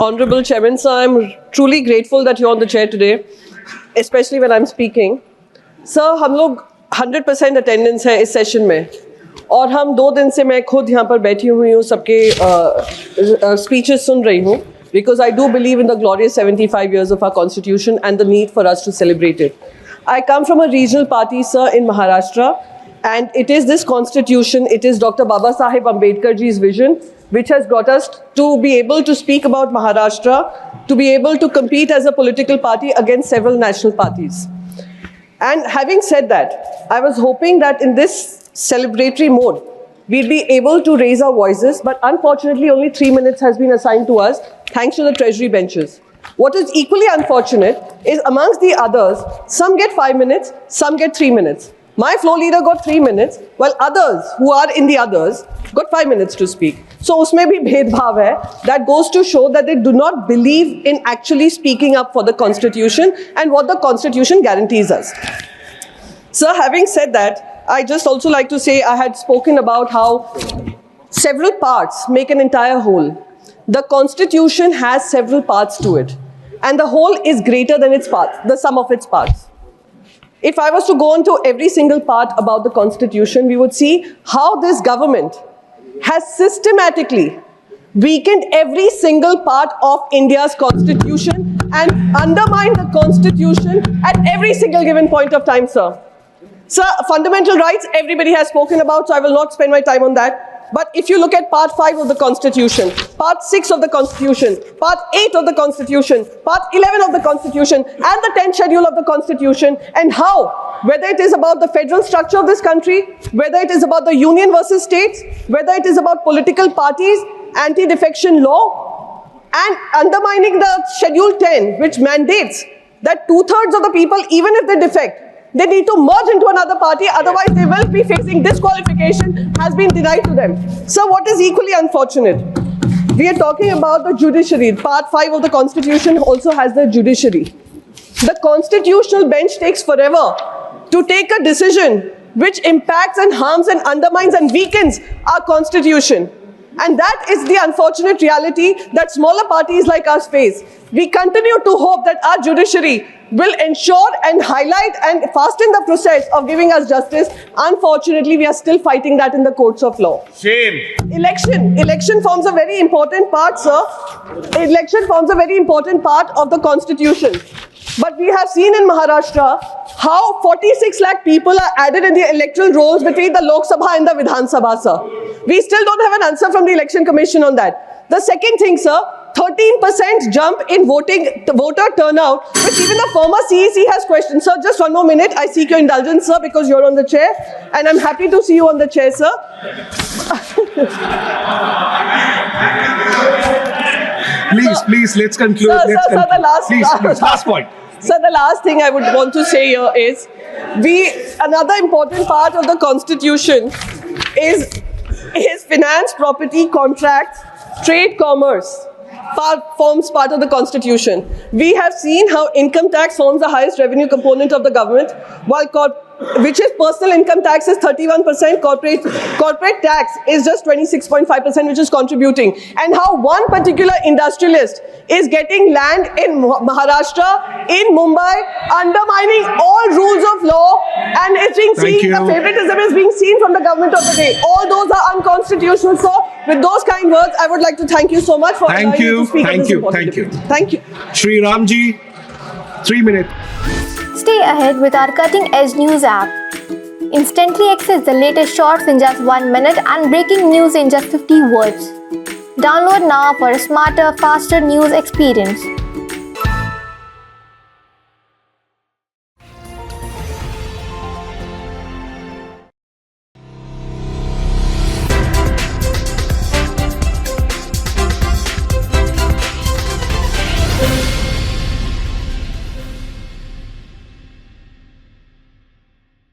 Honorable Chairman, sir, I'm truly grateful that you're on the chair today, especially when I'm speaking. Sir, हम लोग 100% attendance है इस session में, और हम 2 दिन से मैं खुद यहाँ पर बैठी हुई हूँ, सबके speeches सुन रही हूँ, because I do believe in the glorious 75 years of our constitution and the need for us to celebrate it. I come from a regional party, sir, in Maharashtra, and it is this constitution, it is Dr. Baba Saheb Ambedkar ji's vision, which has got us to be able to speak about Maharashtra, to be able to compete as a political party against several national parties. And having said that, I was hoping that in this celebratory mode, we'd be able to raise our voices, but unfortunately only 3 minutes has been assigned to us, thanks to the Treasury benches. What is equally unfortunate is amongst the others, some get 5 minutes, some get 3 minutes. My floor leader got 3 minutes, while others who are in the others got 5 minutes to speak. So usme bhi bhedbhav hai. That goes to show that they do not believe in actually speaking up for the Constitution and what the Constitution guarantees us. Sir, having said that, I just also like to say I had spoken about how several parts make an entire whole. The Constitution has several parts to it, and the whole is greater than its parts, the sum of its parts. If I was to go into every single part about the Constitution, we would see how this government has systematically weakened every single part of India's Constitution and undermined the Constitution at every single given point of time, sir. Sir, fundamental rights, everybody has spoken about, so I will not spend my time on that. But if you look at Part 5 of the Constitution, Part 6 of the Constitution, Part 8 of the Constitution, Part 11 of the Constitution, and the 10th Schedule of the Constitution, and how, whether it is about the federal structure of this country, whether it is about the union versus states, whether it is about political parties, anti-defection law, and undermining the Schedule 10, which mandates that 2/3 of the people, even if they defect, they need to merge into another party, otherwise they will be facing disqualification, has been denied to them. So what is equally unfortunate? We are talking about the judiciary. Part 5 of the Constitution also has the judiciary. The constitutional bench takes forever to take a decision which impacts and harms and undermines and weakens our Constitution. And that is the unfortunate reality that smaller parties like us face. We continue to hope that our judiciary will ensure and highlight and fasten the process of giving us justice. Unfortunately, we are still fighting that in the courts of law. Shame. Election forms a very important part, sir. Election forms a very important part of the Constitution. But we have seen in Maharashtra how 46 lakh people are added in the electoral rolls between the Lok Sabha and the Vidhan Sabha, sir. We still don't have an answer from the Election Commission on that. The second thing, sir, 13% jump in voter turnout, which even the former CEC has questioned. Sir, just one more minute. I seek your indulgence, sir, because you're on the chair, and I'm happy to see you on the chair, sir. Please, let's conclude. Sir, the last point. Sir, the last thing I would want to say here is, another important part of the Constitution is finance, property, contracts, trade, commerce. Forms part of the Constitution. We have seen how income tax forms the highest revenue component of the government, which is personal income tax is 31%, corporate tax is just 26.5%, which is contributing. And how one particular industrialist is getting land in Maharashtra, in Mumbai, undermining all rules of law, and it's being seen, the favoritism is being seen from the government of the day. All those are unconstitutional. So, with those kind words, I would like to thank you so much for allowing me to speak on this important debate. Thank you. Shri Ramji, 3 minutes. Stay ahead with our cutting-edge news app. Instantly access the latest shorts in just 1 minute and breaking news in just 50 words. Download now for a smarter, faster news experience.